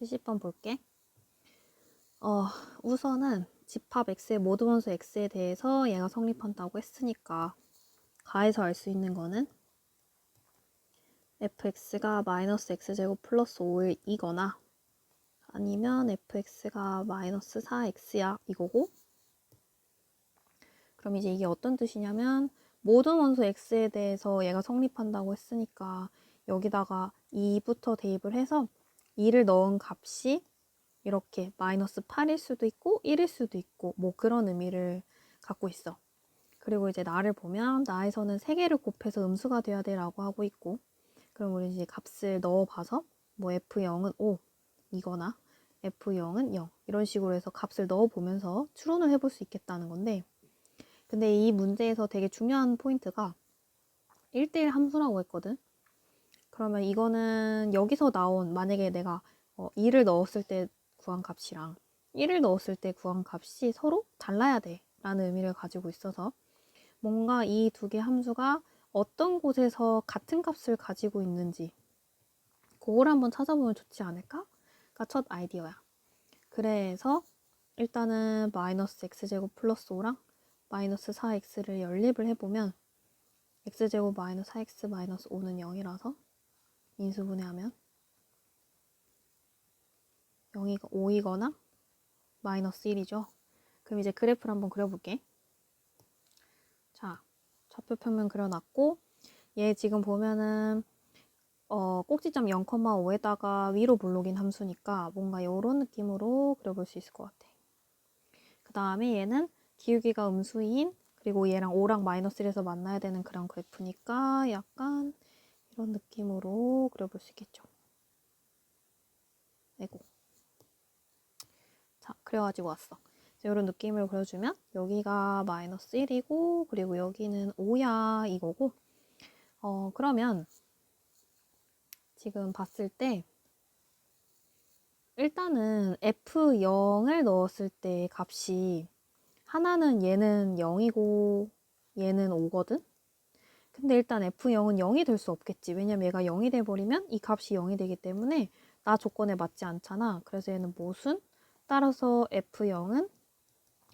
70번 볼게. 우선은 집합 x의 모든 원소 x에 대해서 얘가 성립한다고 했으니까 가에서 알 수 있는 거는 fx가 마이너스 x제곱 플러스 5이거나 아니면 fx가 마이너스 4x야 이거고, 그럼 이제 이게 어떤 뜻이냐면 모든 원소 x에 대해서 얘가 성립한다고 했으니까 여기다가 2부터 대입을 해서 2를 넣은 값이 이렇게 마이너스 8일 수도 있고 1일 수도 있고 뭐 그런 의미를 갖고 있어. 그리고 이제 나를 보면 나에서는 3개를 곱해서 음수가 돼야 돼 라고 하고 있고, 그럼 우리 이제 값을 넣어봐서 뭐 f0은 5 이거나 f0은 0 이런 식으로 해서 값을 넣어보면서 추론을 해볼 수 있겠다는 건데, 근데 이 문제에서 되게 중요한 포인트가 1대1 함수라고 했거든. 그러면 이거는 여기서 나온, 만약에 내가 2를 넣었을 때 구한 값이랑 1을 넣었을 때 구한 값이 서로 달라야 돼 라는 의미를 가지고 있어서 뭔가 이 두 개 함수가 어떤 곳에서 같은 값을 가지고 있는지 그걸 한번 찾아보면 좋지 않을까? 가 첫 아이디어야. 그래서 일단은 마이너스 x제곱 플러스 5랑 마이너스 4x를 연립을 해보면 x제곱 마이너스 4x 마이너스 5는 0이라서 인수분해하면 5이거나 마이너스 1이죠. 그럼 이제 그래프를 한번 그려볼게. 자, 좌표 평면 그려놨고 얘 지금 보면은 꼭지점 0,5에다가 위로 블록인 함수니까 뭔가 이런 느낌으로 그려볼 수 있을 것 같아. 그 다음에 얘는 기울기가 음수인, 그리고 얘랑 5랑 마이너스 1에서 만나야 되는 그런 그래프니까 약간 이런 느낌으로 그려볼 수 있겠죠. 아이고. 자, 그려가지고 왔어. 이런 느낌을 그려주면 여기가 마이너스 1이고 그리고 여기는 5야 이거고, 그러면 지금 봤을 때 일단은 F0을 넣었을 때 값이 하나는 얘는 0이고 얘는 5거든? 근데 일단 F0은 0이 될 수 없겠지. 왜냐면 얘가 0이 돼버리면 이 값이 0이 되기 때문에 나 조건에 맞지 않잖아. 그래서 얘는 모순? 따라서 F0은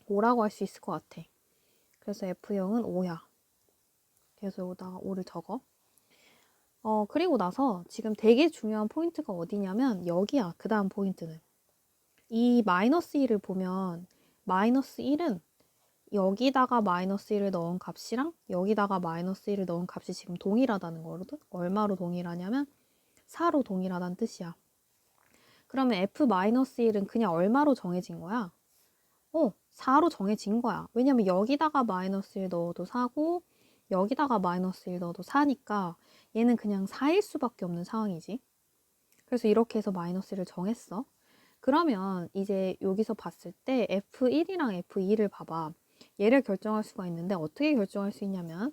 5라고 할 수 있을 것 같아. 그래서 F0은 5야. 그래서 여기다가 5를 적어. 그리고 나서 지금 되게 중요한 포인트가 어디냐면 여기야. 그 다음 포인트는. 이 마이너스 1을 보면 마이너스 1은 여기다가 마이너스 1을 넣은 값이랑 여기다가 마이너스 1을 넣은 값이 지금 동일하다는 거거든. 얼마로 동일하냐면 4로 동일하다는 뜻이야. 그러면 F-1은 그냥 얼마로 정해진 거야? 4로 정해진 거야. 왜냐면 여기다가 마이너스 1 넣어도 4고 여기다가 마이너스 1 넣어도 4니까 얘는 그냥 4일 수밖에 없는 상황이지. 그래서 이렇게 해서 마이너스 1을 정했어. 그러면 이제 여기서 봤을 때 F1이랑 F2를 봐봐. 얘를 결정할 수가 있는데 어떻게 결정할 수 있냐면,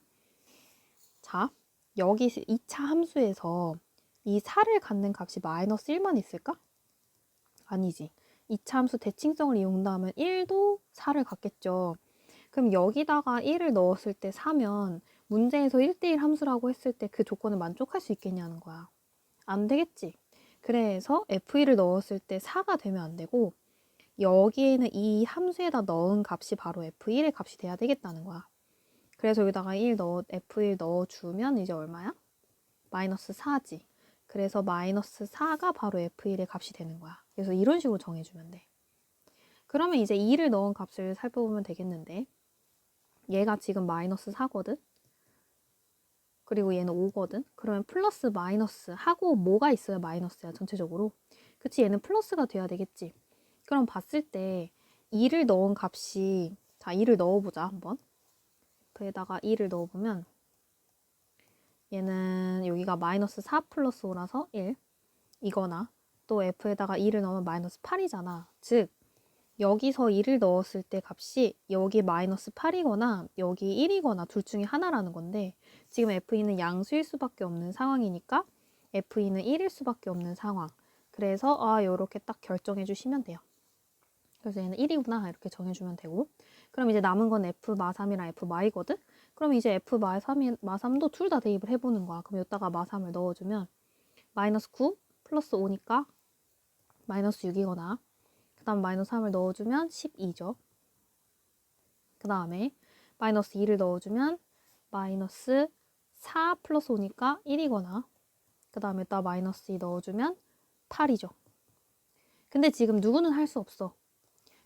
자, 여기 2차 함수에서 이 4를 갖는 값이 마이너스 1만 있을까? 아니지. 2차 함수 대칭성을 이용한다면 1도 4를 갖겠죠. 그럼 여기다가 1을 넣었을 때 4면 문제에서 1대1 함수라고 했을 때 그 조건을 만족할 수 있겠냐는 거야. 안 되겠지. 그래서 F1을 넣었을 때 4가 되면 안 되고 여기에는 이 함수에다 넣은 값이 바로 F1의 값이 돼야 되겠다는 거야. 그래서 여기다가 F1 넣어주면 이제 얼마야? 마이너스 4지. 그래서 마이너스 4가 바로 F1의 값이 되는 거야. 그래서 이런 식으로 정해주면 돼. 그러면 이제 2를 넣은 값을 살펴보면 되겠는데, 얘가 지금 마이너스 4거든? 그리고 얘는 5거든? 그러면 플러스 마이너스 하고 뭐가 있어야 마이너스야 전체적으로? 그치, 얘는 플러스가 돼야 되겠지. 그럼 봤을 때 2를 넣은 값이, 자 2를 넣어보자 한번. F에다가 2를 넣어보면 얘는 여기가 마이너스 4 플러스 5라서 1 이거나, 또 F에다가 2를 넣으면 마이너스 8이잖아. 즉 여기서 2를 넣었을 때 값이 여기 마이너스 8이거나 여기 1이거나 둘 중에 하나라는 건데, 지금 F2는 양수일 수밖에 없는 상황이니까 F2는 1일 수밖에 없는 상황. 그래서 이렇게 딱 결정해 주시면 돼요. 그래서 얘는 1이구나 이렇게 정해주면 되고, 그럼 이제 남은 건 F 마3이랑 F 마이거든? 그럼 이제 F 마3도 둘 다 대입을 해보는 거야. 그럼 여기다가 마3을 넣어주면 마이너스 9 플러스 5니까 마이너스 6이거나 그 다음 마이너스 3을 넣어주면 12죠. 그 다음에 마이너스 2를 넣어주면 마이너스 4 플러스 5니까 1이거나 그 다음에 또 마이너스 2 넣어주면 8이죠. 근데 지금 누구는 할 수 없어.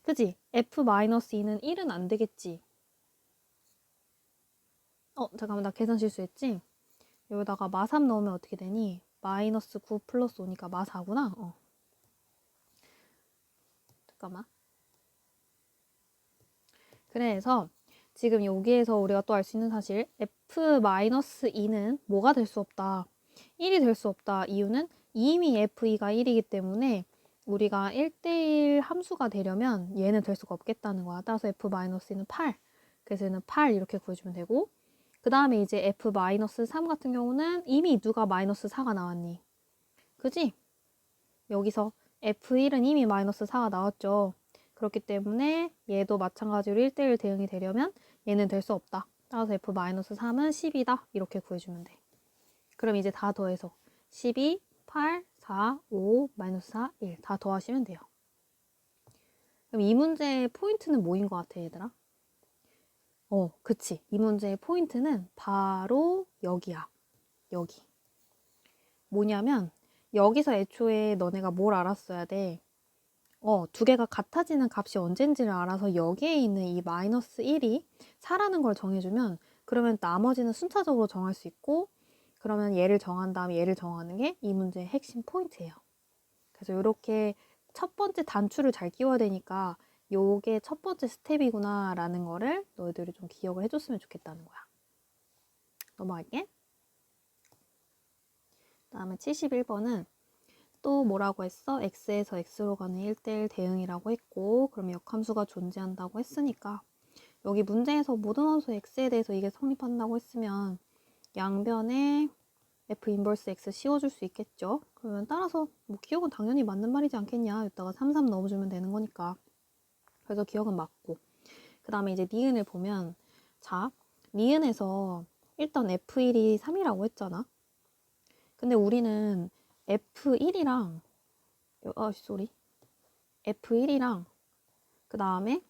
그지? f-2는 1은 안 되겠지. 잠깐만, 나 계산 실수했지? 여기다가 마3 넣으면 어떻게 되니? 마이너스 9 플러스 5니까 마4구나. 잠깐만. 그래서 지금 여기에서 우리가 또 알 수 있는 사실 f-2는 뭐가 될 수 없다. 1이 될 수 없다. 이유는 이미 f2가 1이기 때문에 우리가 1대1 함수가 되려면 얘는 될 수가 없겠다는 거야. 따라서 f-2는 8. 그래서 얘는 8 이렇게 구해주면 되고 그 다음에 이제 f-3 같은 경우는 이미 누가 마이너스 4가 나왔니? 그지? 여기서 f1은 이미 마이너스 4가 나왔죠. 그렇기 때문에 얘도 마찬가지로 1대1 대응이 되려면 얘는 될 수 없다. 따라서 f-3은 10이다. 이렇게 구해주면 돼. 그럼 이제 다 더해서 12, 8, 4, 5, 마이너스 4, 1 다 더하시면 돼요. 그럼 이 문제의 포인트는 뭐인 것 같아, 얘들아? 그치. 이 문제의 포인트는 바로 여기야. 여기. 뭐냐면 여기서 애초에 너네가 뭘 알았어야 돼? 두 개가 같아지는 값이 언젠지를 알아서 여기에 있는 이 마이너스 1이 4라는 걸 정해주면 그러면 나머지는 순차적으로 정할 수 있고 그러면 얘를 정한 다음에 얘를 정하는 게 이 문제의 핵심 포인트예요. 그래서 이렇게 첫 번째 단추를 잘 끼워야 되니까 요게 첫 번째 스텝이구나 라는 거를 너희들이 좀 기억을 해줬으면 좋겠다는 거야. 넘어갈게. 다음에 71번은 또 뭐라고 했어? x에서 x로 가는 1대1 대응이라고 했고 그럼 역함수가 존재한다고 했으니까 여기 문제에서 모든 원소 x에 대해서 이게 성립한다고 했으면 양변에 f 인버스 x 씌워줄 수 있겠죠? 그러면 따라서 뭐 기억은 당연히 맞는 말이지 않겠냐? 여기다가 3, 3 넣어주면 되는 거니까. 그래서 기억은 맞고. 그 다음에 이제 니은을 보면 자, 니은에서 일단 f1이 3이라고 했잖아. 근데 우리는 f1이랑 f1이랑 그 다음에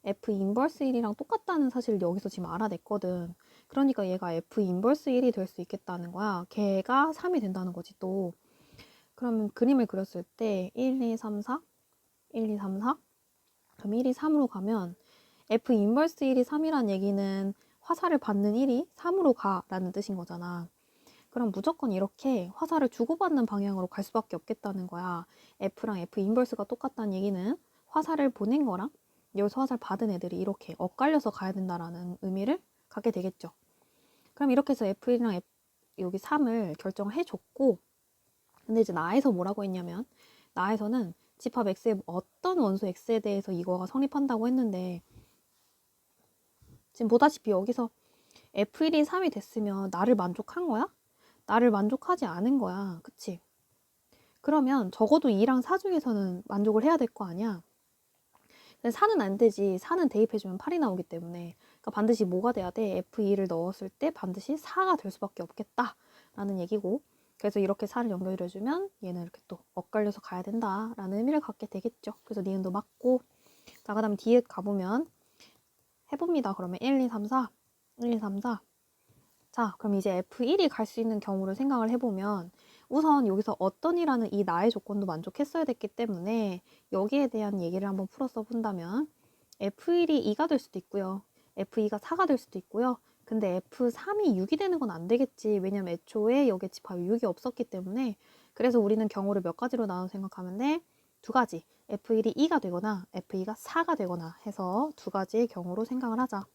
f 인버스 1이랑 똑같다는 사실을 여기서 지금 알아냈거든. 그러니까 얘가 f 인버스 1이 될 수 있겠다는 거야. 걔가 3이 된다는 거지 또. 그러면 그림을 그렸을 때 1, 2, 3, 4 1, 2, 3, 4 그럼 1이 3으로 가면 f 인버스 1이 3이란 얘기는 화살을 받는 1이 3으로 가라는 뜻인 거잖아. 그럼 무조건 이렇게 화살을 주고받는 방향으로 갈 수밖에 없겠다는 거야. F랑 F 인버스가 똑같다는 얘기는 화살을 보낸 거랑 여기서 화살 받은 애들이 이렇게 엇갈려서 가야 된다라는 의미를 갖게 되겠죠. 그럼 이렇게 해서 F1이랑 여기 3을 결정을 해줬고 근데 이제 나에서 뭐라고 했냐면 나에서는 집합 X의 어떤 원소 X에 대해서 이거가 성립한다고 했는데 지금 보다시피 여기서 F1이 3이 됐으면 나를 만족한 거야? 나를 만족하지 않은 거야. 그치? 그러면 적어도 2랑 4 중에서는 만족을 해야 될 거 아니야. 근데 4는 안 되지. 4는 대입해주면 8이 나오기 때문에. 그러니까 반드시 뭐가 돼야 돼? F2를 넣었을 때 반드시 4가 될 수밖에 없겠다. 라는 얘기고. 그래서 이렇게 4를 연결해주면 얘는 이렇게 또 엇갈려서 가야 된다. 라는 의미를 갖게 되겠죠. 그래서 니은도 맞고. 자, 그 다음에 뒤에 가보면 해봅니다. 그러면 1, 2, 3, 4. 1, 2, 3, 4. 자, 그럼 이제 F1이 갈 수 있는 경우를 생각을 해보면 우선 여기서 어떤이라는 이 나의 조건도 만족했어야 됐기 때문에 여기에 대한 얘기를 한번 풀어서 본다면 F1이 2가 될 수도 있고요. F2가 4가 될 수도 있고요. 근데 F3이 6이 되는 건 안 되겠지. 왜냐면 애초에 여기에 집합이 6이 없었기 때문에 그래서 우리는 경우를 몇 가지로 나눠 생각하면 돼? 두 가지. F1이 2가 되거나 F2가 4가 되거나 해서 두 가지의 경우로 생각을 하자.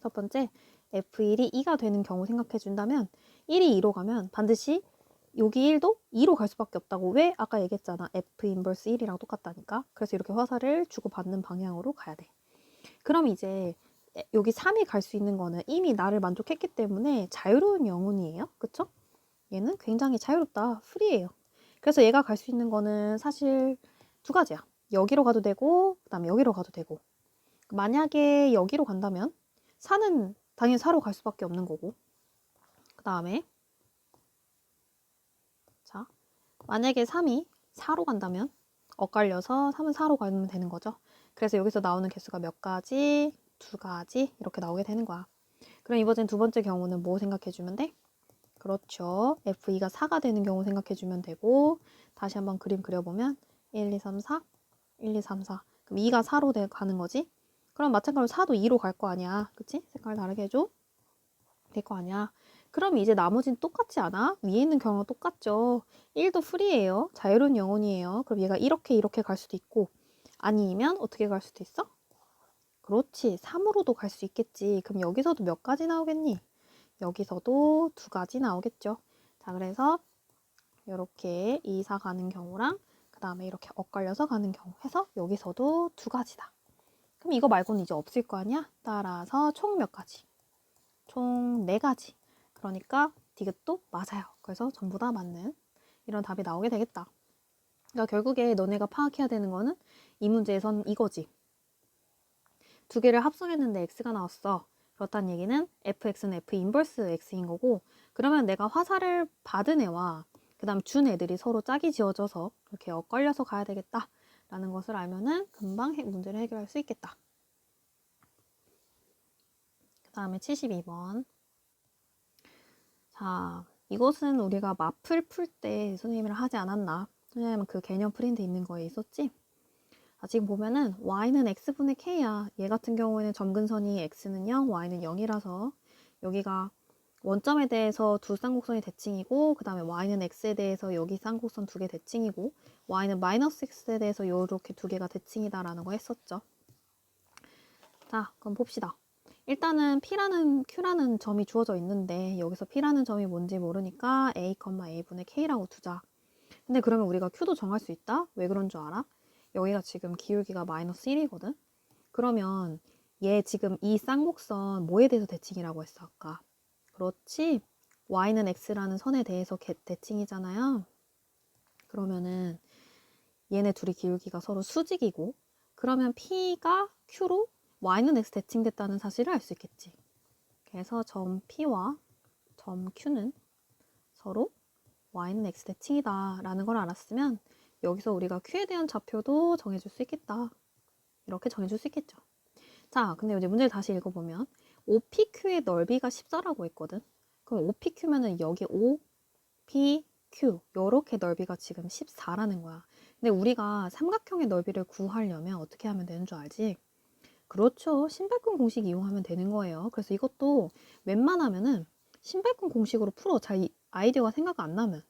첫 번째, F1이 2가 되는 경우 생각해 준다면 1이 2로 가면 반드시 여기 1도 2로 갈 수밖에 없다고. 왜? 아까 얘기했잖아. F 인버스 1이랑 똑같다니까. 그래서 이렇게 화살을 주고받는 방향으로 가야 돼. 그럼 이제 여기 3이 갈 수 있는 거는 이미 나를 만족했기 때문에 자유로운 영혼이에요. 그쵸? 얘는 굉장히 자유롭다. 프리예요. 그래서 얘가 갈 수 있는 거는 사실 두 가지야. 여기로 가도 되고 그 다음에 여기로 가도 되고. 만약에 여기로 간다면 4는 당연히 4로 갈 수밖에 없는 거고. 그 다음에 자, 만약에 3이 4로 간다면 엇갈려서 3은 4로 가면 되는 거죠. 그래서 여기서 나오는 개수가 몇 가지? 2가지 이렇게 나오게 되는 거야. 그럼 이번엔 두 번째 경우는 뭐 생각해주면 돼? 그렇죠. F2가 4가 되는 경우 생각해주면 되고 다시 한번 그림 그려보면 1, 2, 3, 4, 1, 2, 3, 4 그럼 2가 4로 가는 거지? 그럼 마찬가지로 4도 2로 갈 거 아니야. 그치? 색깔 다르게 해줘. 될 거 아니야. 그럼 이제 나머지는 똑같지 않아? 위에 있는 경우가 똑같죠. 1도 프리예요. 자유로운 영혼이에요. 그럼 얘가 이렇게 갈 수도 있고 아니면 어떻게 갈 수도 있어? 그렇지. 3으로도 갈 수 있겠지. 그럼 여기서도 몇 가지 나오겠니? 여기서도 2가지 나오겠죠. 자, 그래서 이렇게 2, 4 가는 경우랑 그 다음에 이렇게 엇갈려서 가는 경우 해서 여기서도 2가지다. 그럼 이거 말고는 이제 없을 거 아니야? 따라서 총 몇 가지? 총 4가지. 그러니까 디귿도 맞아요. 그래서 전부 다 맞는 이런 답이 나오게 되겠다. 그러니까 결국에 너네가 파악해야 되는 거는 이 문제에선 이거지. 두 개를 합성했는데 x가 나왔어. 그렇다는 얘기는 fx는 f 인버스 x인 거고 그러면 내가 화살을 받은 애와 그 다음 준 애들이 서로 짝이 지어져서 이렇게 엇갈려서 가야 되겠다 라는 것을 알면은 금방 문제를 해결할 수 있겠다. 그 다음에 72번. 자, 이것은 우리가 마플 풀 때 선생님이랑 하지 않았나? 왜냐면 그 개념 프린트 있는 거에 있었지? 지금 보면은 y는 x분의 k야. 얘 같은 경우에는 점근선이 x는 0, y는 0이라서 여기가 원점에 대해서 두 쌍곡선이 대칭이고 그 다음에 y는 x에 대해서 여기 쌍곡선 두 개 대칭이고 y는 마이너스 x에 대해서 이렇게 두 개가 대칭이다 라는 거 했었죠. 자, 그럼 봅시다. 일단은 P라는 Q라는 점이 주어져 있는데 여기서 P라는 점이 뭔지 모르니까 A, A분의 K라고 두자. 근데 그러면 우리가 Q도 정할 수 있다? 왜 그런 줄 알아? 여기가 지금 기울기가 마이너스 1이거든? 그러면 얘 지금 이 쌍곡선 뭐에 대해서 대칭이라고 했어 아까? 그렇지? Y는 X라는 선에 대해서 대칭이잖아요. 그러면은 얘네 둘이 기울기가 서로 수직이고 그러면 P가 Q로 Y는 X 대칭됐다는 사실을 알 수 있겠지. 그래서 점 P와 점 Q는 서로 Y는 X 대칭이다 라는 걸 알았으면 여기서 우리가 Q에 대한 좌표도 정해줄 수 있겠다. 이렇게 정해줄 수 있겠죠. 자, 근데 이제 문제를 다시 읽어보면 OPQ의 넓이가 14라고 했거든. 그럼 OPQ면은 여기 OPQ 이렇게 넓이가 지금 14라는 거야. 근데 우리가 삼각형의 넓이를 구하려면 어떻게 하면 되는 줄 알지? 그렇죠. 신발끈 공식 이용하면 되는 거예요. 그래서 이것도 웬만하면은 신발끈 공식으로 풀어. 잘 아이디어가 생각 안 나면.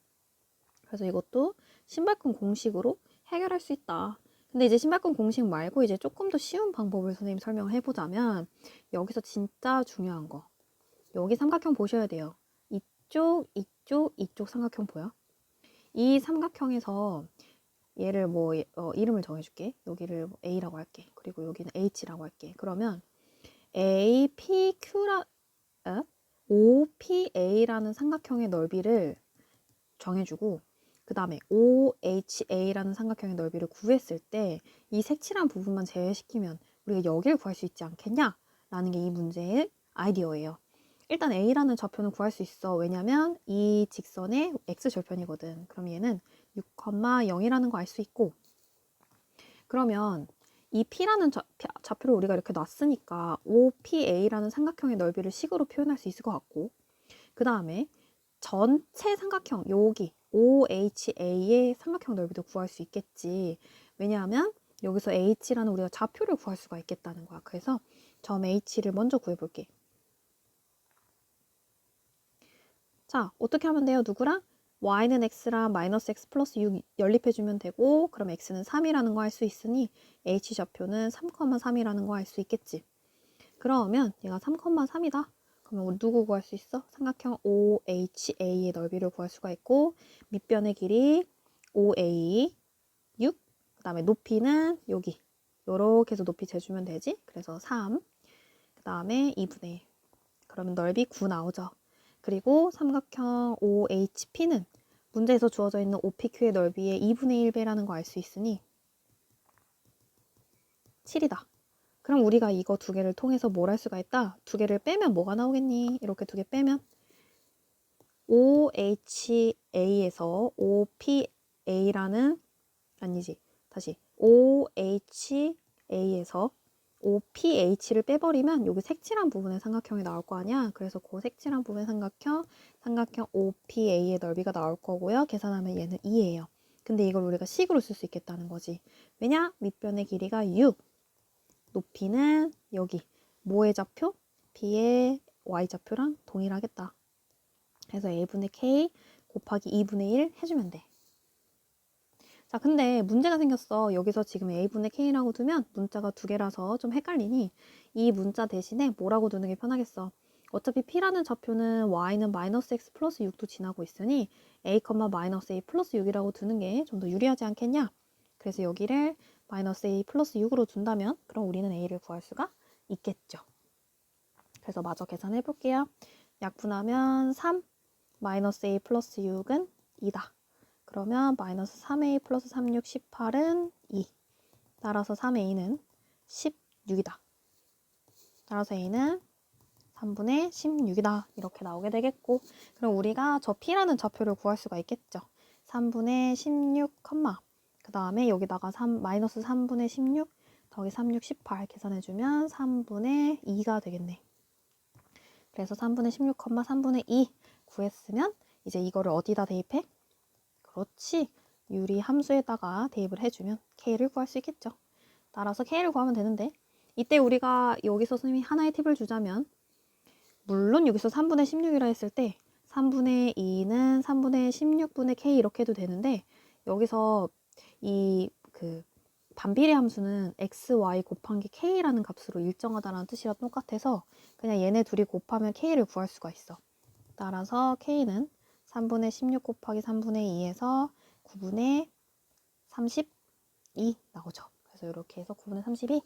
그래서 이것도 신발끈 공식으로 해결할 수 있다. 근데 이제 신발끈 공식 말고 이제 조금 더 쉬운 방법을 선생님 설명을 해보자면 여기서 진짜 중요한 거. 여기 삼각형 보셔야 돼요. 이쪽, 이쪽, 이쪽 삼각형 보여? 이 삼각형에서 얘를 뭐 이름을 정해줄게. 여기를 뭐 A라고 할게. 그리고 여기는 H라고 할게. 그러면 A, P, O, P, A라는 삼각형의 넓이를 정해주고 그 다음에 OHA라는 삼각형의 넓이를 구했을 때 이 색칠한 부분만 제외시키면 우리가 여기를 구할 수 있지 않겠냐? 라는 게 이 문제의 아이디어예요. 일단 A라는 좌표는 구할 수 있어. 왜냐면 이 직선의 X절편이거든. 그럼 얘는 6,0이라는 거 알 수 있고 그러면 이 P라는 좌표를 우리가 이렇게 놨으니까 OPA라는 삼각형의 넓이를 식으로 표현할 수 있을 것 같고 그 다음에 전체 삼각형 여기 OHA의 삼각형 넓이도 구할 수 있겠지. 왜냐하면 여기서 H라는 우리가 좌표를 구할 수가 있겠다는 거야. 그래서 점 H를 먼저 구해볼게. 자, 어떻게 하면 돼요? 누구랑? Y는 X랑 마이너스 X 플러스 6 연립해주면 되고 그럼 X는 3이라는 거 알 수 있으니 H 좌표는 3,3이라는 거 알 수 있겠지. 그러면 얘가 3,3이다. 그러면 우리 누구 구할 수 있어? 삼각형 OHA의 넓이를 구할 수가 있고 밑변의 길이 OA 6, 그 다음에 높이는 여기 요렇게 해서 높이 재주면 되지. 그래서 3, 그 다음에 2분의 1. 그러면 넓이 9 나오죠. 그리고 삼각형 OHP는 문제에서 주어져 있는 OPQ의 넓이의 2분의 1배라는 거 알 수 있으니 7이다. 그럼 우리가 이거 두 개를 통해서 뭘 할 수가 있다? 두 개를 빼면 뭐가 나오겠니? 이렇게 두 개 빼면 OHA에서 OPA라는 아니지. 다시 OHA에서 OPH를 빼버리면 여기 색칠한 부분의 삼각형이 나올 거 아니야. 그래서 그 색칠한 부분의 삼각형 OPA의 넓이가 나올 거고요. 계산하면 얘는 2예요. 근데 이걸 우리가 식으로 쓸 수 있겠다는 거지. 왜냐? 밑변의 길이가 6, 높이는 여기 뭐의 좌표? B의 Y좌표랑 동일하겠다. 그래서 A분의 K 곱하기 2분의 1 해주면 돼. 자, 근데 문제가 생겼어. 여기서 지금 A분의 K라고 두면 문자가 두 개라서 좀 헷갈리니 이 문자 대신에 뭐라고 두는 게 편하겠어. 어차피 P라는 좌표는 Y는 마이너스 X 플러스 6도 지나고 있으니 A, 마이너스 A 플러스 6이라고 두는 게 좀 더 유리하지 않겠냐? 그래서 여기를 마이너스 A 플러스 6으로 둔다면 그럼 우리는 A를 구할 수가 있겠죠. 그래서 마저 계산해 볼게요. 약분하면 3, 마이너스 A 플러스 6은 2다. 그러면 마이너스 3A 플러스 36, 18은 2. 따라서 3A는 16이다. 따라서 A는 3분의 16이다. 이렇게 나오게 되겠고, 그럼 우리가 저 P라는 좌표를 구할 수가 있겠죠. 3분의 16, 그 다음에 여기다가 마이너스 3분의 16 더하기 36, 18 계산해주면 3분의 2가 되겠네. 그래서 3분의 16, 3분의 2 구했으면 이제 이거를 어디다 대입해? 그렇지. 유리 함수에다가 대입을 해주면 K를 구할 수 있겠죠. 따라서 K를 구하면 되는데 이때 우리가 여기서 선생님이 하나의 팁을 주자면 물론 여기서 3분의 16이라 했을 때 3분의 2는 3분의 16분의 K 이렇게 해도 되는데 여기서 이 반비례 함수는 x, y 곱한 게 k라는 값으로 일정하다는 뜻이랑 똑같아서 그냥 얘네 둘이 곱하면 k를 구할 수가 있어. 따라서 k는 3분의 16 곱하기 3분의 2에서 9분의 32 나오죠. 그래서 이렇게 해서 9분의 32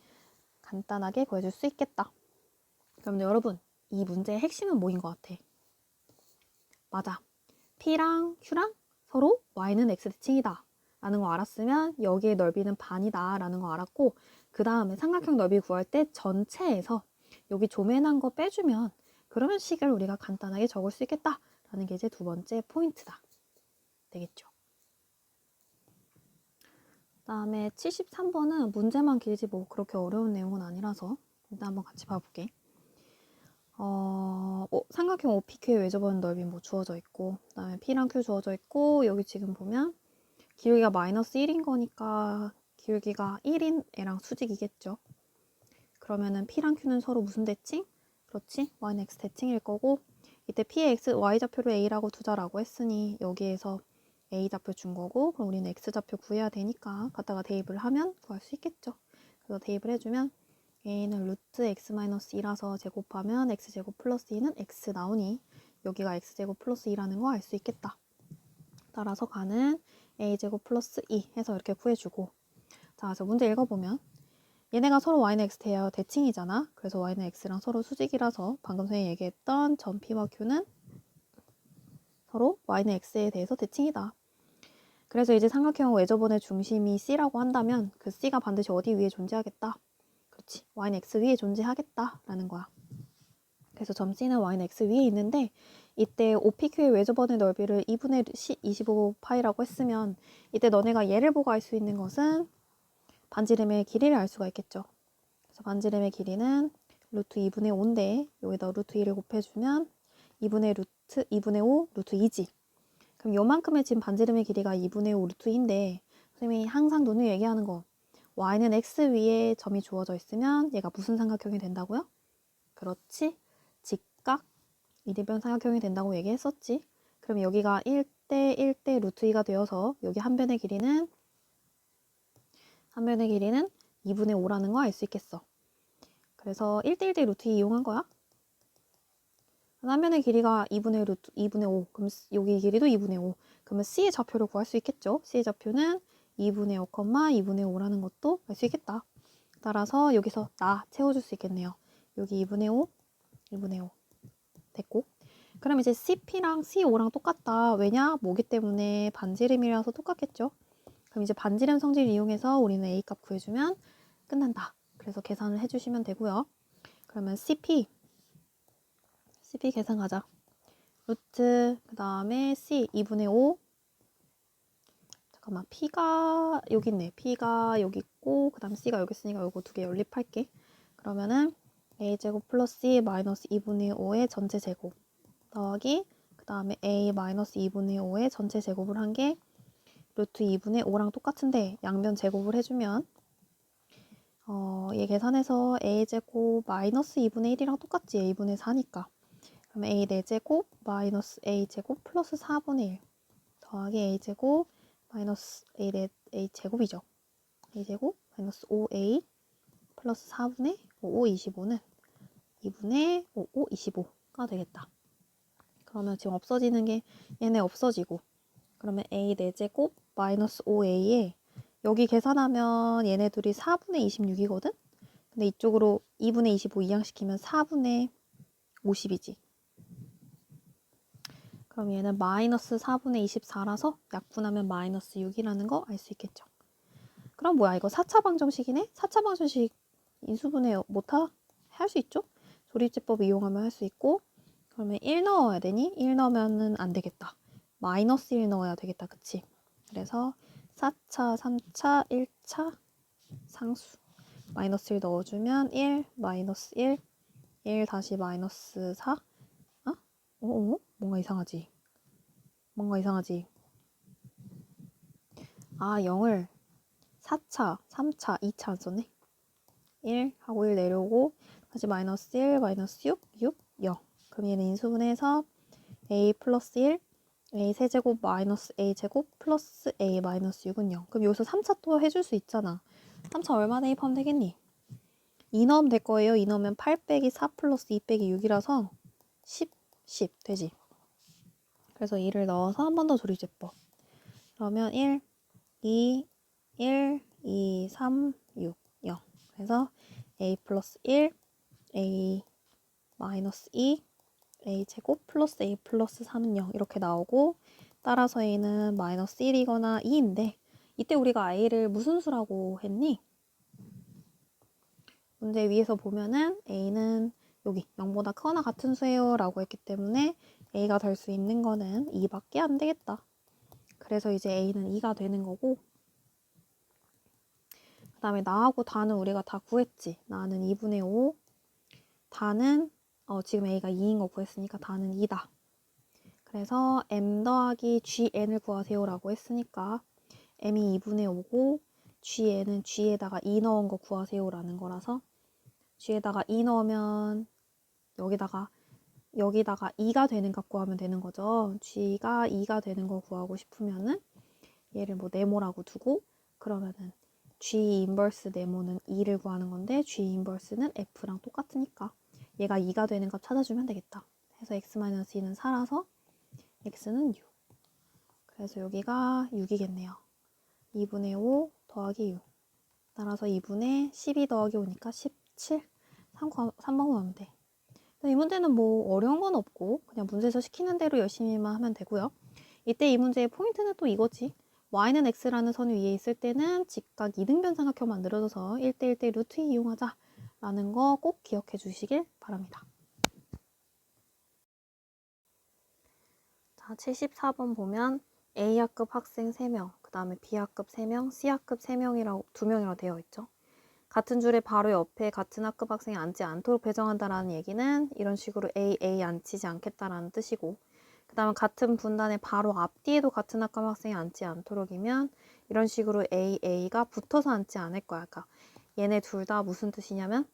간단하게 구해줄 수 있겠다. 그럼 여러분, 이 문제의 핵심은 뭐인 것 같아? 맞아. P랑 Q랑 서로 Y는 X 대칭이다 라는 거 알았으면 여기의 넓이는 반이다 라는 거 알았고 그 다음에 삼각형 넓이 구할 때 전체에서 여기 조맨한 거 빼주면 그러면 식을 우리가 간단하게 적을 수 있겠다 라는 게 이제 두 번째 포인트다. 되겠죠? 그 다음에 73번은 문제만 길지 뭐 그렇게 어려운 내용은 아니라서 일단 한번 같이 봐볼게. 삼각형 OPQ의 외접원 넓이 뭐 주어져 있고 그 다음에 P랑 Q 주어져 있고 여기 지금 보면 기울기가 마이너스 1인 거니까 기울기가 1인 애랑 수직이겠죠. 그러면은 P랑 Q는 서로 무슨 대칭? 그렇지? Y는 X 대칭일 거고 이때 P의 X, Y좌표를 A라고 두자라고 했으니 여기에서 A좌표 준 거고 그럼 우리는 X좌표 구해야 되니까 갖다가 대입을 하면 구할 수 있겠죠. 그래서 대입을 해주면 A는 루트 X-2라서 제곱하면 X제곱 플러스 2는 X 나오니 여기가 X제곱 플러스 2라는 거 알 수 있겠다. 따라서 가는 A제곱 플러스 2 해서 이렇게 구해주고 자, 그래서 문제 읽어보면 얘네가 서로 Y는 X 대칭이잖아. 그래서 Y는 X랑 서로 수직이라서 방금 전에 얘기했던 점 P와 Q는 서로 Y는 X에 대해서 대칭이다. 그래서 이제 삼각형 외접원의 중심이 C라고 한다면 그 C가 반드시 어디 위에 존재하겠다. 그렇지. Y는 X 위에 존재하겠다라는 거야. 그래서 점 C는 Y는 X 위에 있는데 이때 OPQ의 외접원의 넓이를 2분의 25파이라고 했으면 이때 너네가 얘를 보고 알 수 있는 것은 반지름의 길이를 알 수가 있겠죠. 그래서 반지름의 길이는 루트 2분의 5인데 여기다 루트 2를 곱해주면 2분의 5 루트 2지. 그럼 요만큼의 지금 반지름의 길이가 2분의 5 루트 2인데 선생님이 항상 눈을 얘기하는 거 Y는 X 위에 점이 주어져 있으면 얘가 무슨 삼각형이 된다고요? 그렇지. 직각 이등변 삼각형이 된다고 얘기했었지. 그럼 여기가 1대 1대 루트 2가 되어서 여기 한 변의 길이는 2분의 5라는 거 알 수 있겠어. 그래서 1대 1대 루트 2 이용한 거야. 한 변의 길이가 2분의 5. 그럼 여기 길이도 2분의 5. 그러면 C의 좌표를 구할 수 있겠죠. C의 좌표는 2분의 5, 2분의 5라는 것도 알 수 있겠다. 따라서 여기서 나 채워줄 수 있겠네요. 여기 2분의 5, 2분의 5. 됐고. 그럼 이제 CP랑 C5랑 똑같다. 왜냐? 뭐기 때문에 반지름이라서 똑같겠죠. 그럼 이제 반지름 성질 이용해서 우리는 A 값 구해주면 끝난다. 그래서 계산을 해주시면 되고요. 그러면 CP 계산 가자. 루트 그 다음에 C 2분의 5 잠깐만, P가 여기 있네. P가 여기 있고 그 다음 C가 여기 있으니까 이거 두 개 연립할게. 그러면은 A제곱 플러스 C 마이너스 2분의 5의 전체 제곱 더하기 그 다음에 A 마이너스 2분의 5의 전체 제곱을 한 게 루트 2분의 5랑 똑같은데 양변 제곱을 해주면 얘 계산해서 A제곱 마이너스 2분의 1이랑 똑같지. A분의 4니까. 그럼 A 4제곱 마이너스 A제곱 플러스 4분의 1 더하기 A제곱 마이너스 A제곱이죠. A제곱 마이너스 5A 플러스 4분의 5, 25는 2분의 5, 25가 되겠다. 그러면 지금 없어지는 게 얘네 없어지고 그러면 A 4제곱 마이너스 5A에 여기 계산하면 얘네 둘이 4분의 26이거든? 근데 이쪽으로 2분의 25 이항시키면 4분의 50이지. 그럼 얘는 마이너스 4분의 24라서 약분하면 마이너스 6이라는 거 알 수 있겠죠. 그럼 뭐야 이거 4차 방정식이네? 4차 방정식 인수분해 못하? 할 수 있죠? 조립제법 이용하면 할 수 있고 그러면 1 넣어야 되니? 1 넣으면은 안 되겠다. 마이너스 1 넣어야 되겠다. 그치? 그래서 4차, 3차, 1차 상수 마이너스 1 넣어주면 1, 마이너스 1, 1 다시 마이너스 4 뭔가 이상하지? 뭔가 이상하지? 아 0을 4차, 3차, 2차 안 썼네? 1 하고 1 내려오고 다시 마이너스 1, 마이너스 6, 6, 0 그럼 얘는 인수분해해서 a 플러스 1 a 세제곱 마이너스 a 제곱 플러스 a 마이너스 6은 0 그럼 여기서 3차 또 해줄 수 있잖아 3차 얼마 대입하면 되겠니? 2 넣으면 될 거예요 2 넣으면 8 빼기 4 플러스 2 빼기 6이라서 10, 10 되지 그래서 2를 넣어서 한 번 더 조리제법 그러면 1, 2, 1, 2, 3, 6, 0 그래서 a 플러스 1 a 마이너스 2 a 제곱 플러스 a 플러스 3은 0 이렇게 나오고 따라서 a는 마이너스 1이거나 2인데 이때 우리가 a를 무슨 수라고 했니? 문제 위에서 보면은 a는 여기 0보다 크거나 같은 수예요 라고 했기 때문에 a가 될 수 있는 거는 2밖에 안 되겠다. 그래서 이제 a는 2가 되는 거고 그 다음에 나하고 다는 우리가 다 구했지. 나는 2분의 5 다는 지금 a가 2인 거 구했으니까 다는 2다. 그래서 m 더하기 gn을 구하세요 라고 했으니까 m이 2분의 5고 gn은 g에다가 2 넣은 거 구하세요 라는 거라서 g에다가 2 넣으면 여기다가 2가 되는 값 구하면 되는 거죠. g가 2가 되는 거 구하고 싶으면은 얘를 뭐 네모라고 두고 그러면은 g 인버스 네모는 2를 구하는 건데 g 인버스는 f랑 똑같으니까 얘가 2가 되는 값 찾아주면 되겠다. 그래서 x-2는 4라서 x는 6. 그래서 여기가 6이겠네요. 2분의 5 더하기 6. 따라서 2분의 12 더하기 5니까 17. 3번 구하면 돼. 이 문제는 뭐 어려운 건 없고 그냥 문제에서 시키는 대로 열심히만 하면 되고요. 이때 이 문제의 포인트는 또 이거지. y는 x라는 선 위에 있을 때는 직각 이등변 삼각형 만들어져서 1대 1대 루트 2 이용하자 라는 거 꼭 기억해 주시길 바랍니다. 자, 74번 보면 A학급 학생 3명, 그 다음에 B학급 3명, C학급 3명이라고 2명이라고 되어 있죠. 같은 줄의 바로 옆에 같은 학급 학생이 앉지 않도록 배정한다라는 얘기는 이런 식으로 A 앉히지 않겠다라는 뜻이고 그 다음에 같은 분단의 바로 앞뒤에도 같은 학급 학생이 앉지 않도록이면 이런 식으로 A가 붙어서 앉지 않을 거야. 그러니까 얘네 둘 다 무슨 뜻이냐면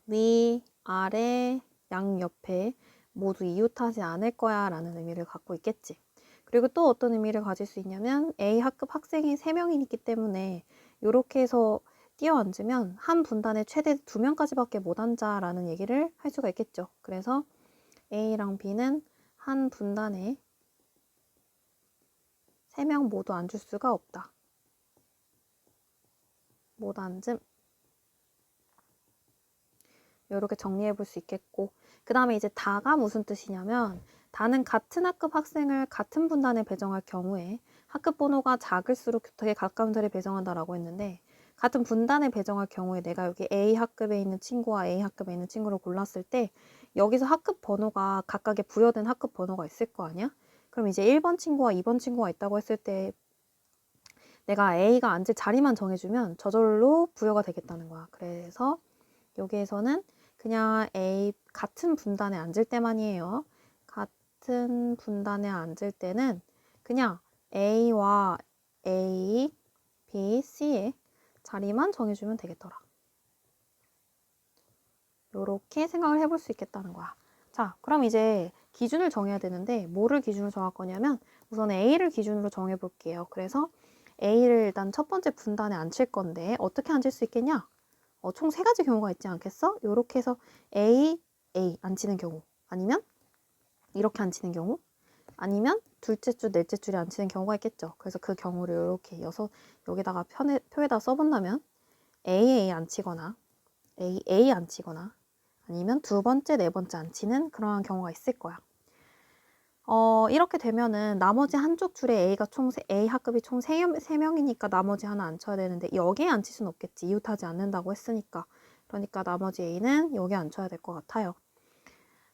위, 아래, 양옆에 모두 이웃하지 않을 거야 라는 의미를 갖고 있겠지. 그리고 또 어떤 의미를 가질 수 있냐면 A 학급 학생이 3명이 있기 때문에 이렇게 해서 뛰어앉으면 한 분단에 최대 2명까지밖에 못 앉아라는 얘기를 할 수가 있겠죠. 그래서 A랑 B는 한 분단에 3명 모두 앉을 수가 없다. 못 앉음. 이렇게 정리해 볼 수 있겠고 그 다음에 이제 다가 무슨 뜻이냐면 다는 같은 학급 학생을 같은 분단에 배정할 경우에 학급 번호가 작을수록 교탁에 가까운 자리에 배정한다라고 했는데 같은 분단에 배정할 경우에 내가 여기 A 학급에 있는 친구와 A 학급에 있는 친구를 골랐을 때 여기서 학급 번호가 각각의 부여된 학급 번호가 있을 거 아니야? 그럼 이제 1번 친구와 2번 친구가 있다고 했을 때 내가 A가 앉을 자리만 정해주면 저절로 부여가 되겠다는 거야. 그래서 여기에서는 그냥 A 같은 분단에 앉을 때만이에요. 같은 분단에 앉을 때는 그냥 A와 A, B, C의 자리만 정해주면 되겠더라. 요렇게 생각을 해볼 수 있겠다는 거야. 자, 그럼 이제 기준을 정해야 되는데 뭐를 기준으로 정할 거냐면 우선 A를 기준으로 정해 볼게요. 그래서 A를 일단 첫 번째 분단에 앉힐 건데 어떻게 앉을 수 있겠냐? 총 세 가지 경우가 있지 않겠어? 요렇게 해서 A, A 앉히는 경우 아니면 이렇게 앉히는 경우 아니면 둘째 줄, 넷째 줄에 앉히는 경우가 있겠죠. 그래서 그 경우를 이렇게 여기다가 표에다 써본다면 A 앉히거나 A 앉히거나 아니면 두 번째, 네 번째 앉히는 그러한 경우가 있을 거야. 이렇게 되면은 나머지 한쪽 줄에 A 학급이 총 3명이니까 나머지 하나 앉혀야 되는데 여기에 앉힐 수는 없겠지. 이웃하지 않는다고 했으니까. 그러니까 나머지 A는 여기 앉혀야 될 것 같아요.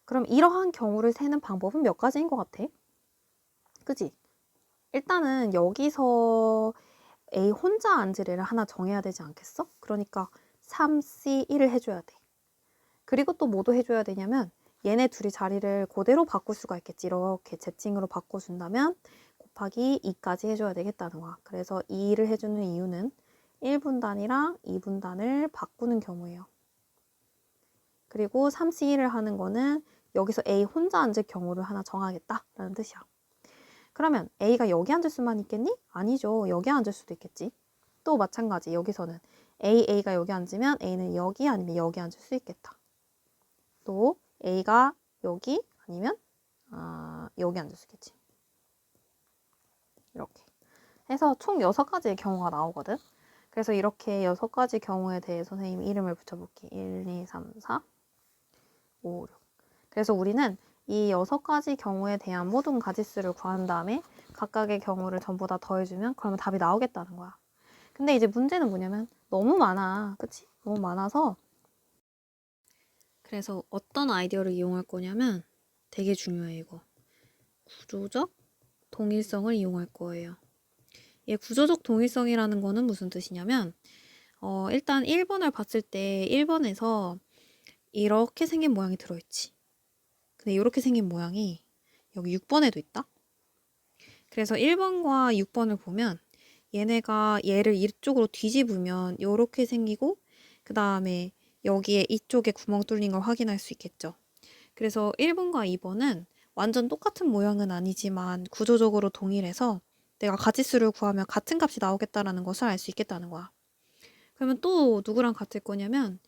그럼 이러한 경우를 세는 방법은 몇 가지인 것 같아? 그지? 일단은 여기서 A 혼자 앉을 애를 하나 정해야 되지 않겠어? 그러니까 3C1을 해줘야 돼. 그리고 또 뭐도 해줘야 되냐면 얘네 둘이 자리를 그대로 바꿀 수가 있겠지. 이렇게 제칭으로 바꿔준다면 곱하기 2까지 해줘야 되겠다는 거야. 그래서 2를 해주는 이유는 1분단이랑 2분단을 바꾸는 경우예요. 그리고 3C1을 하는 거는 여기서 A 혼자 앉을 경우를 하나 정하겠다라는 뜻이야. 그러면 A가 여기 앉을 수만 있겠니? 아니죠. 여기 앉을 수도 있겠지. 또 마찬가지 여기서는 A가 여기 앉으면 A는 여기 아니면 여기 앉을 수 있겠다. 또 A가 여기 아니면 여기 앉을 수 있겠지. 이렇게 해서 총 6가지의 경우가 나오거든. 그래서 이렇게 6가지 경우에 대해 선생님이 이름을 붙여볼게. 1, 2, 3, 4, 5, 6. 그래서 우리는 이 6가지 경우에 대한 모든 가지수를 구한 다음에 각각의 경우를 전부 다 더해주면 그러면 답이 나오겠다는 거야. 근데 이제 문제는 뭐냐면 너무 많아. 그치? 너무 많아서 그래서 어떤 아이디어를 이용할 거냐면 되게 중요해 이거. 구조적 동일성을 이용할 거예요. 이 구조적 동일성이라는 거는 무슨 뜻이냐면 일단 1번을 봤을 때 1번에서 이렇게 생긴 모양이 들어있지. 근데 이렇게 생긴 모양이 여기 6번에도 있다. 그래서 1번과 6번을 보면 얘네가 얘를 이쪽으로 뒤집으면 이렇게 생기고 그 다음에 여기에 이쪽에 구멍 뚫린 걸 확인할 수 있겠죠. 그래서 1번과 2번은 완전 똑같은 모양은 아니지만 구조적으로 동일해서 내가 가지수를 구하면 같은 값이 나오겠다라는 것을 알 수 있겠다는 거야. 그러면 또 누구랑 같을 거냐면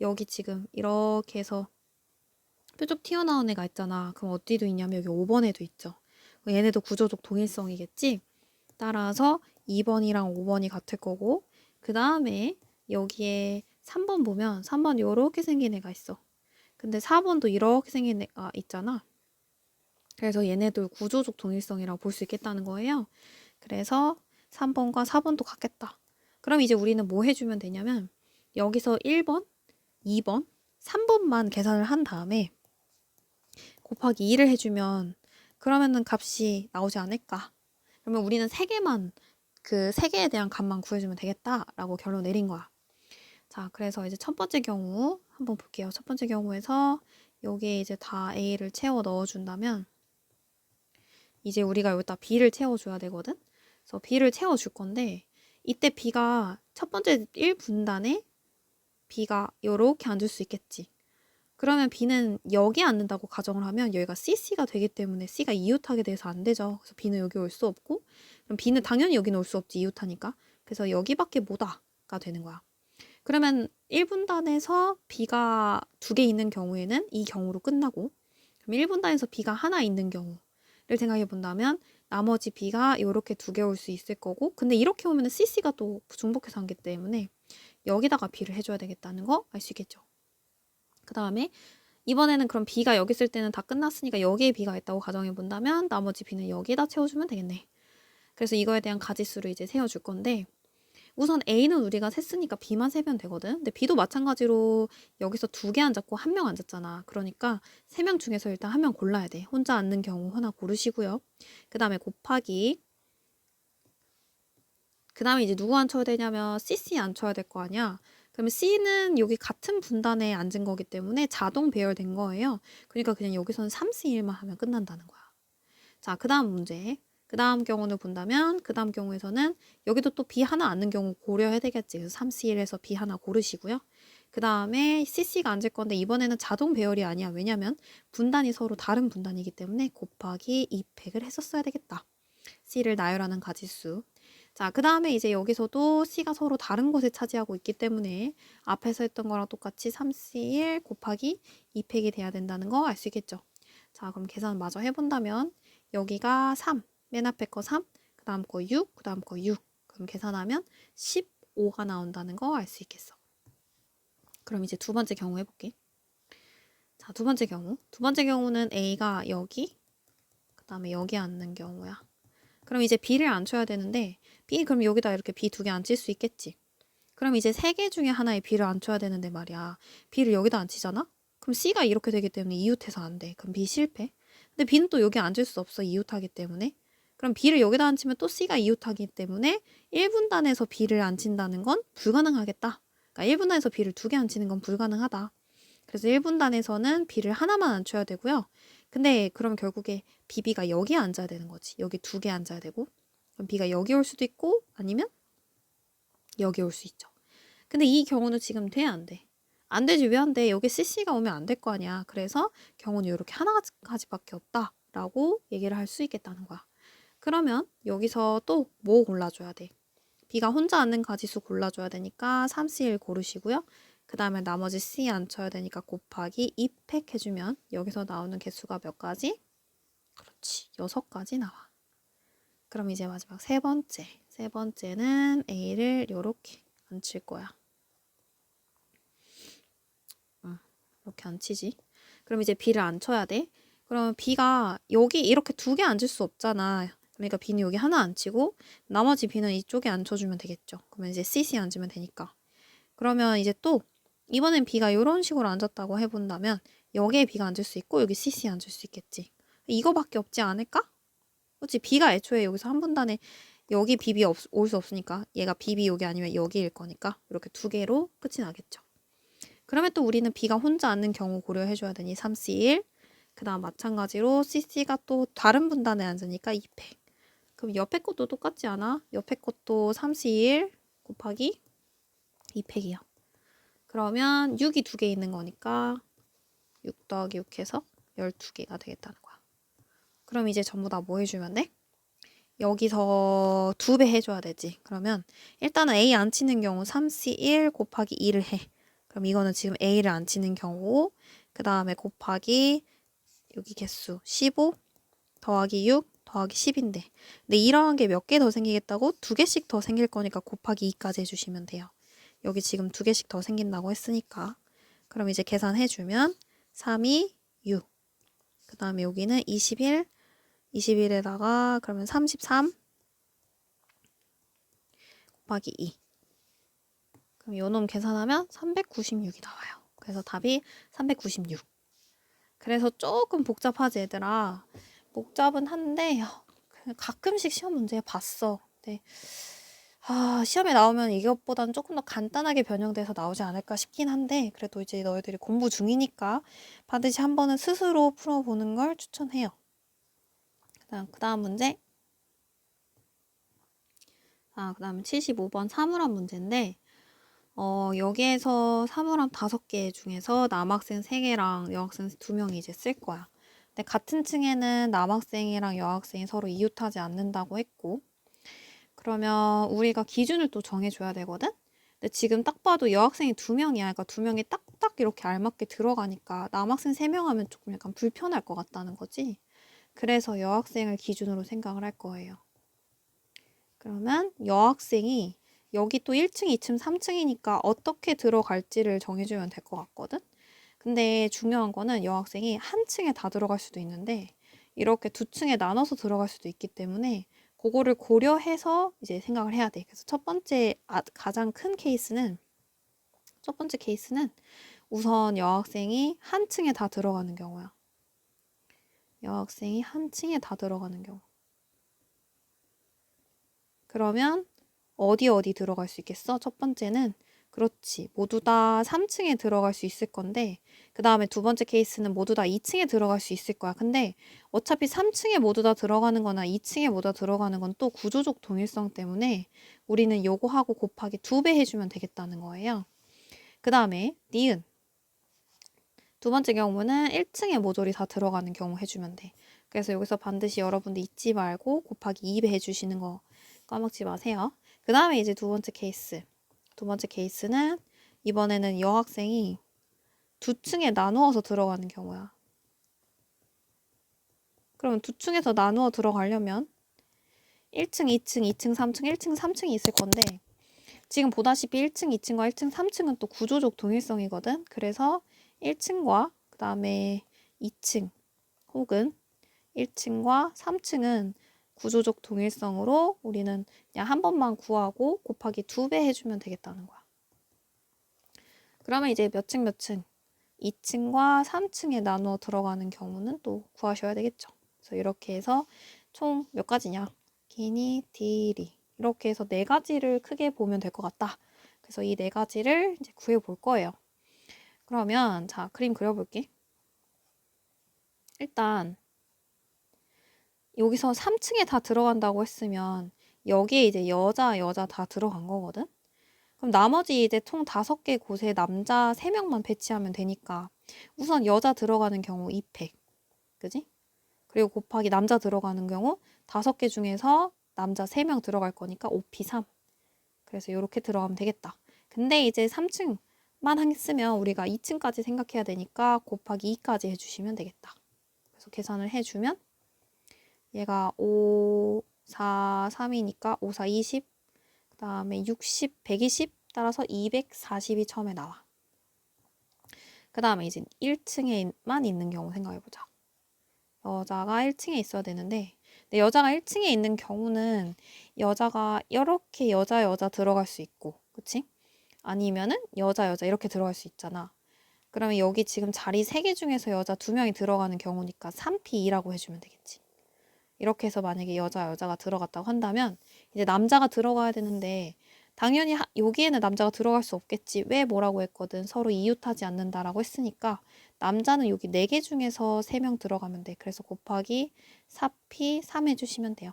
여기 지금 이렇게 해서 뾰족 튀어나온 애가 있잖아. 그럼 어디도 있냐면 여기 5번에도 있죠. 얘네도 구조적 동일성이겠지? 따라서 2번이랑 5번이 같을 거고 그 다음에 여기에 3번 보면 3번 이렇게 생긴 애가 있어. 근데 4번도 이렇게 생긴 애가 있잖아. 그래서 얘네들 구조적 동일성이라고 볼 수 있겠다는 거예요. 그래서 3번과 4번도 같겠다. 그럼 이제 우리는 뭐 해주면 되냐면 여기서 1번, 2번, 3번만 계산을 한 다음에 곱하기 2를 해주면 그러면은 값이 나오지 않을까? 그러면 우리는 3개만 그 3개에 대한 값만 구해주면 되겠다라고 결론 내린 거야. 자, 그래서 이제 첫 번째 경우 한번 볼게요. 첫 번째 경우에서 여기에 이제 다 A를 채워 넣어준다면 이제 우리가 여기다 B를 채워줘야 되거든? 그래서 B를 채워줄 건데 이때 B가 첫 번째 1분단에 B가 이렇게 앉을 수 있겠지. 그러면 B는 여기 앉는다고 가정을 하면 여기가 CC가 되기 때문에 C가 이웃하게 돼서 안 되죠. 그래서 B는 여기 올 수 없고 그럼 B는 당연히 여기는 올 수 없지 이웃하니까. 그래서 여기밖에 못와가 되는 거야. 그러면 1분단에서 B가 2개 있는 경우에는 이 경우로 끝나고 그럼 1분단에서 B가 하나 있는 경우를 생각해 본다면 나머지 B가 이렇게 2개 올 수 있을 거고 근데 이렇게 오면 CC가 또 중복해서 하기 때문에 여기다가 B를 해줘야 되겠다는 거 알 수 있겠죠. 그 다음에 이번에는 그럼 B가 여기 있을 때는 다 끝났으니까 여기에 B가 있다고 가정해 본다면 나머지 B는 여기다 채워주면 되겠네. 그래서 이거에 대한 가지수를 이제 세워줄 건데 우선 A는 우리가 셌으니까 B만 세면 되거든. 근데 B도 마찬가지로 여기서 2개 앉았고 1명 앉았잖아. 그러니까 3명 중에서 일단 1명 골라야 돼. 혼자 앉는 경우 하나 고르시고요. 그 다음에 곱하기 그 다음에 이제 누구 앉혀야 되냐면 CC 앉혀야 될 거 아니야. 그러면 C는 여기 같은 분단에 앉은 거기 때문에 자동 배열된 거예요. 그러니까 그냥 여기서는 3C1만 하면 끝난다는 거야. 자, 그 다음 문제. 그 다음 경우를 본다면 그 다음 경우에서는 여기도 또 B 하나 앉는 경우 고려해야 되겠지. 그래서 3C1에서 B 하나 고르시고요. 그 다음에 CC가 앉을 건데 이번에는 자동 배열이 아니야. 왜냐면 분단이 서로 다른 분단이기 때문에 곱하기 2팩을 했었어야 되겠다. C를 나열하는 가지수. 자, 그 다음에 이제 여기서도 C가 서로 다른 곳에 차지하고 있기 때문에 앞에서 했던 거랑 똑같이 3C1 곱하기 2팩이 돼야 된다는 거 알 수 있겠죠. 자, 그럼 계산 마저 해본다면 여기가 3, 맨 앞에 거 3, 그 다음 거 6, 그 다음 거 6. 그럼 계산하면 15가 나온다는 거 알 수 있겠어. 그럼 이제 두 번째 경우 해볼게. 자, 두 번째 경우. 두 번째 경우는 A가 여기, 그 다음에 여기 앉는 경우야. 그럼 이제 B를 앉혀야 되는데 B 그럼 여기다 이렇게 B 두 개 앉힐 수 있겠지. 그럼 이제 세 개 중에 하나에 B를 앉혀야 되는데 말이야. B를 여기다 앉히잖아? 그럼 C가 이렇게 되기 때문에 이웃해서 안 돼. 그럼 B 실패. 근데 B는 또 여기 앉을 수 없어. 이웃하기 때문에. 그럼 B를 여기다 앉히면 또 C가 이웃하기 때문에 1분단에서 B를 앉힌다는 건 불가능하겠다. 그러니까 1분단에서 B를 두 개 앉히는 건 불가능하다. 그래서 1분단에서는 B를 하나만 앉혀야 되고요. 근데 그럼 결국에 BB가 여기에 앉아야 되는 거지. 여기 두 개 앉아야 되고. 그럼 B가 여기 올 수도 있고 아니면 여기 올 수 있죠. 근데 이 경우는 지금 돼, 안 돼? 안 되지. 왜 안 돼? 여기 CC가 오면 안 될 거 아니야. 그래서 경우는 이렇게 하나가지밖에 없다라고 얘기를 할 수 있겠다는 거야. 그러면 여기서 또 뭐 골라줘야 돼? B가 혼자 앉는 가지수 골라줘야 되니까 3C1 고르시고요. 그 다음에 나머지 C 앉혀야 되니까 곱하기 2팩 해주면 여기서 나오는 개수가 몇 가지? 그렇지. 6가지 나와. 그럼 이제 마지막 세 번째. 세 번째는 A를 이렇게 앉힐 거야. 이렇게 앉히지. 그럼 이제 B를 앉혀야 돼. 그럼 B가 여기 이렇게 두 개 앉을 수 없잖아. 그러니까 B는 여기 하나 앉히고 나머지 B는 이쪽에 앉혀주면 되겠죠. 그러면 이제 CC 앉으면 되니까. 그러면 이제 또 이번엔 B가 이런 식으로 앉았다고 해본다면 여기에 B가 앉을 수 있고 여기 CC 앉을 수 있겠지. 이거밖에 없지 않을까? 그렇지. B가 애초에 여기서 한 분단에 여기 BB 올 수 없으니까 얘가 BB 여기 아니면 여기일 거니까 이렇게 두 개로 끝이 나겠죠. 그러면 또 우리는 B가 혼자 앉는 경우 고려해줘야 되니 3C1 그 다음 마찬가지로 CC가 또 다른 분단에 앉으니까 2팩. 그럼 옆에 것도 똑같지 않아? 옆에 것도 3C1 곱하기 2팩이야. 그러면 6이 두 개 있는 거니까 6 더하기 6 해서 12개가 되겠다는 거야. 그럼 이제 전부 다 뭐 해주면 돼? 여기서 2배 해줘야 되지. 그러면 일단은 A 안 치는 경우 3C1 곱하기 2를 해. 그럼 이거는 지금 A를 안 치는 경우 그 다음에 곱하기 여기 개수 15 더하기 6 더하기 10인데 근데 이러한 게 몇 개 더 생기겠다고? 2개씩 더 생길 거니까 곱하기 2까지 해주시면 돼요. 여기 지금 2개씩 더 생긴다고 했으니까 그럼 이제 계산해주면 3, 2, 6 그 다음에 여기는 21 21에다가 그러면 33 곱하기 2 그럼 요놈 계산하면 396이 나와요. 그래서 답이 396. 그래서 조금 복잡하지 얘들아. 복잡은 한데 가끔씩 시험 문제 봤어. 근데 시험에 나오면 이것보다는 조금 더 간단하게 변형돼서 나오지 않을까 싶긴 한데 그래도 이제 너희들이 공부 중이니까 반드시 한 번은 스스로 풀어보는 걸 추천해요. 그 다음 문제. 그 다음에 75번 사물함 문제인데 여기에서 사물함 5개 중에서 남학생 3개랑 여학생 2명이 이제 쓸 거야. 근데 같은 층에는 남학생이랑 여학생이 서로 이웃하지 않는다고 했고 그러면 우리가 기준을 또 정해줘야 되거든? 근데 지금 딱 봐도 여학생이 2명이야. 그러니까 2명이 딱딱 이렇게 알맞게 들어가니까 남학생 3명 하면 조금 약간 불편할 것 같다는 거지. 그래서 여학생을 기준으로 생각을 할 거예요. 그러면 여학생이 여기 또 1층, 2층, 3층이니까 어떻게 들어갈지를 정해주면 될 것 같거든? 근데 중요한 거는 여학생이 한 층에 다 들어갈 수도 있는데 이렇게 2층에 나눠서 들어갈 수도 있기 때문에 그거를 고려해서 이제 생각을 해야 돼. 그래서 첫 번째 가장 큰 케이스는 첫 번째 케이스는 우선 여학생이 한 층에 다 들어가는 경우야. 여학생이 한 층에 다 들어가는 경우. 그러면 어디 들어갈 수 있겠어? 첫 번째는 그렇지. 모두 다 3층에 들어갈 수 있을 건데 그 다음에 두 번째 케이스는 모두 다 2층에 들어갈 수 있을 거야. 근데 어차피 3층에 모두 다 들어가는 거나 2층에 모두 다 들어가는 건 또 구조적 동일성 때문에 우리는 요거하고 곱하기 2배 해주면 되겠다는 거예요. 그 다음에 니은. 두 번째 경우는 1층에 모조리 다 들어가는 경우 해주면 돼. 그래서 여기서 반드시 여러분들 잊지 말고 곱하기 2배 해주시는 거 까먹지 마세요. 그 다음에 이제 두 번째 케이스. 두 번째 케이스는 이번에는 여학생이 두 층에 나누어서 들어가는 경우야. 그러면 두 층에서 나누어 들어가려면 1층, 2층, 2층, 3층, 1층, 3층이 있을 건데 지금 보다시피 1층, 2층과 1층, 3층은 또 구조적 동일성이거든. 그래서 1층과 그 다음에 2층 혹은 1층과 3층은 구조적 동일성으로 우리는 그냥 한 번만 구하고 곱하기 2배 해주면 되겠다는 거야. 그러면 이제 몇 층? 2층과 3층에 나누어 들어가는 경우는 또 구하셔야 되겠죠. 그래서 이렇게 해서 총 몇 가지냐? 기니, 디리 이렇게 해서 4가지를 크게 보면 될 것 같다. 그래서 이 4가지를 이제 구해 볼 거예요. 그러면 자, 그림 그려볼게. 일단 여기서 3층에 다 들어간다고 했으면 여기에 이제 여자 다 들어간 거거든? 그럼 나머지 이제 총 5개 곳에 남자 3명만 배치하면 되니까 우선 여자 들어가는 경우 2팩. 그지? 그리고 곱하기 남자 들어가는 경우 5개 중에서 남자 3명 들어갈 거니까 5P3. 그래서 이렇게 들어가면 되겠다. 근데 이제 3층만 했으면 우리가 2층까지 생각해야 되니까 곱하기 2까지 해주시면 되겠다. 그래서 계산을 해주면 얘가 5, 4, 3이니까 5, 4, 20, 그 다음에 60, 120 따라서 240이 처음에 나와. 그 다음에 이제 1층에만 있는 경우 생각해보자. 여자가 1층에 있어야 되는데 여자가 1층에 있는 경우는 여자가 이렇게 여자 들어갈 수 있고 그치? 아니면은 여자 이렇게 들어갈 수 있잖아. 그러면 여기 지금 자리 3개 중에서 여자 2명이 들어가는 경우니까 3P2라고 해주면 되겠지. 이렇게 해서 만약에 여자가 들어갔다고 한다면 이제 남자가 들어가야 되는데 당연히 여기에는 남자가 들어갈 수 없겠지. 왜 뭐라고 했거든. 서로 이웃하지 않는다라고 했으니까 남자는 여기 4개 중에서 3명 들어가면 돼. 그래서 곱하기 4P 3 해주시면 돼요.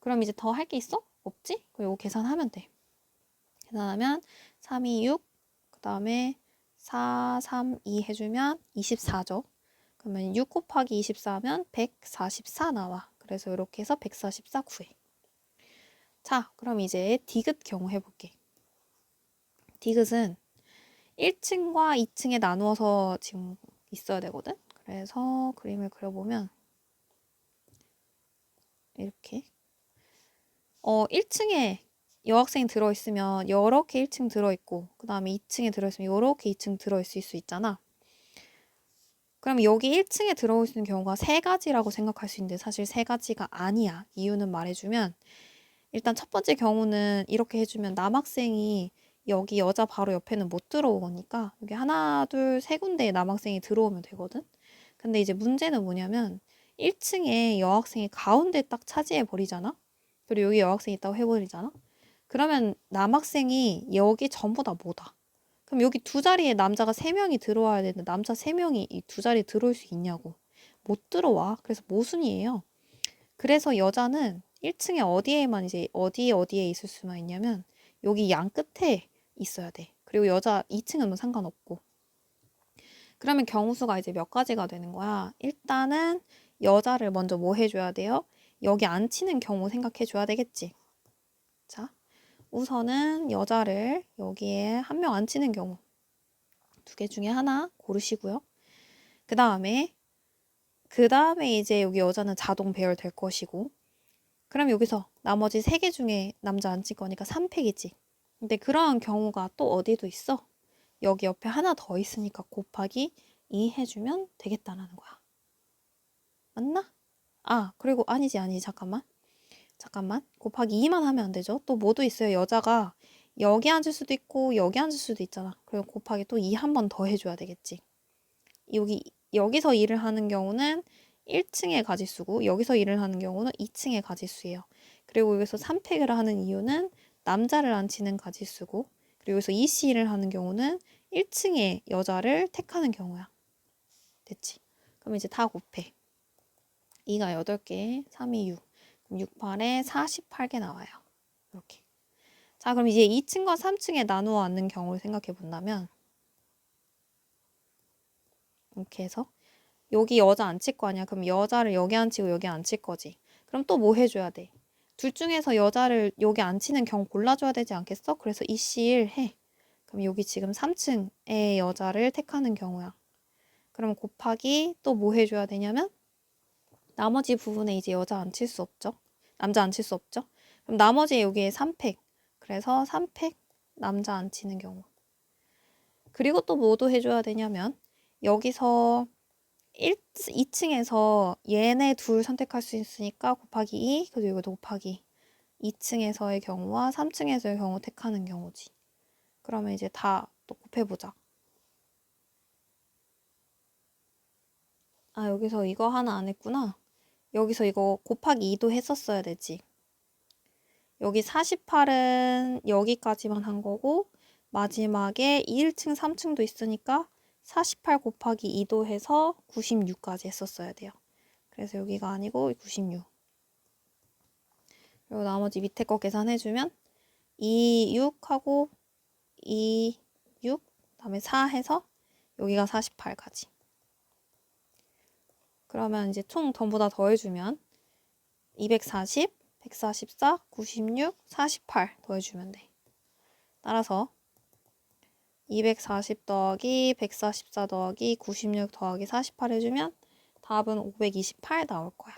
그럼 이제 더 할 게 있어? 없지? 그럼 이거 계산하면 돼. 계산하면 3, 2, 6, 그 다음에 4, 3, 2 해주면 24죠. 그러면 6 곱하기 24면 144 나와. 그래서 이렇게 해서 144 구해. 자, 그럼 이제 디귿 경우 해볼게. 디귿은 1층과 2층에 나누어서 지금 있어야 되거든. 그래서 그림을 그려보면 이렇게 1층에 여학생이 들어있으면 이렇게 1층 들어있고 그 다음에 2층에 들어있으면 이렇게 2층 들어있을 수 있잖아. 그럼 여기 1층에 들어올 수 있는 경우가 3가지라고 생각할 수 있는데 사실 3가지가 아니야. 이유는 말해주면 일단 첫 번째 경우는 이렇게 해주면 남학생이 여기 여자 바로 옆에는 못 들어오니까 여기 하나, 둘, 3군데에 남학생이 들어오면 되거든. 근데 이제 문제는 뭐냐면 1층에 여학생이 가운데 딱 차지해 버리잖아. 그리고 여기 여학생이 있다고 해버리잖아. 그러면 남학생이 여기 전부 다 못 와. 그럼 여기 두 자리에 남자가 3명이 들어와야 되는데 남자 3명이 이 두 자리에 들어올 수 있냐고. 못 들어와. 그래서 모순이에요. 그래서 여자는 1층에 어디에만 이제 어디에 있을 수만 있냐면 여기 양 끝에 있어야 돼. 그리고 여자 2층은 뭐 상관없고. 그러면 경우수가 이제 몇 가지가 되는 거야. 일단은 여자를 먼저 뭐 해줘야 돼요? 여기 앉히는 경우 생각해줘야 되겠지. 자, 우선은 여자를 여기에 한 명 앉히는 경우 2개 중에 하나 고르시고요. 그 다음에 이제 여기 여자는 자동 배열될 것이고 그럼 여기서 나머지 3개 중에 남자 앉힐 거니까 3팩이지. 근데 그런 경우가 또 어디도 있어? 여기 옆에 하나 더 있으니까 곱하기 2 해주면 되겠다는 거야. 맞나? 아, 그리고 아니지. 잠깐만. 곱하기 2만 하면 안 되죠. 또 뭐도 있어요. 여자가 여기 앉을 수도 있고 여기 앉을 수도 있잖아. 그럼 곱하기 또 2 한 번 더 해줘야 되겠지. 여기서 일을 하는 경우는 1층의 가지수고 여기서 일을 하는 경우는 2층의 가지수예요. 그리고 여기서 3팩을 하는 이유는 남자를 앉히는 가지수고, 그리고 여기서 EC를 하는 경우는 1층의 여자를 택하는 경우야. 됐지? 그럼 이제 다 곱해. 2가 8개, 3이 6. 그럼 6, 8에 48개 나와요. 이렇게. 자, 그럼 이제 2층과 3층에 나누어 앉는 경우를 생각해 본다면 이렇게 해서 여기 여자 앉힐 거 아니야. 그럼 여자를 여기 앉히고 여기 앉힐 거지. 그럼 또 뭐 해줘야 돼? 둘 중에서 여자를 여기 앉히는 경우 골라줘야 되지 않겠어? 그래서 이씨일 해. 그럼 여기 지금 3층의 여자를 택하는 경우야. 그럼 곱하기 또 뭐 해줘야 되냐면 나머지 부분에 이제 여자 앉힐 수 없죠. 남자 앉힐 수 없죠. 그럼 나머지 여기에 3팩. 그래서 3팩 남자 앉히는 경우. 그리고 또 뭐도 해줘야 되냐면 여기서 2층에서 얘네 둘 선택할 수 있으니까 곱하기 2, 그리고 이것도 곱하기 2층에서의 경우와 3층에서의 경우 택하는 경우지. 그러면 이제 다 또 곱해보자. 아, 여기서 이거 하나 안 했구나. 여기서 이거 곱하기 2도 했었어야 되지. 여기 48은 여기까지만 한 거고 마지막에 1층, 3층도 있으니까 48 곱하기 2도 해서 96까지 했었어야 돼요. 그래서 여기가 아니고 96. 그리고 나머지 밑에 거 계산해주면 2, 6하고 2, 6, 그다음에 4 해서 여기가 48까지. 그러면 이제 총 전부 다 더해주면 240, 144, 96, 48 더해주면 돼. 따라서 240 더하기 144 더하기 96 더하기 48 해주면 답은 528 나올 거야.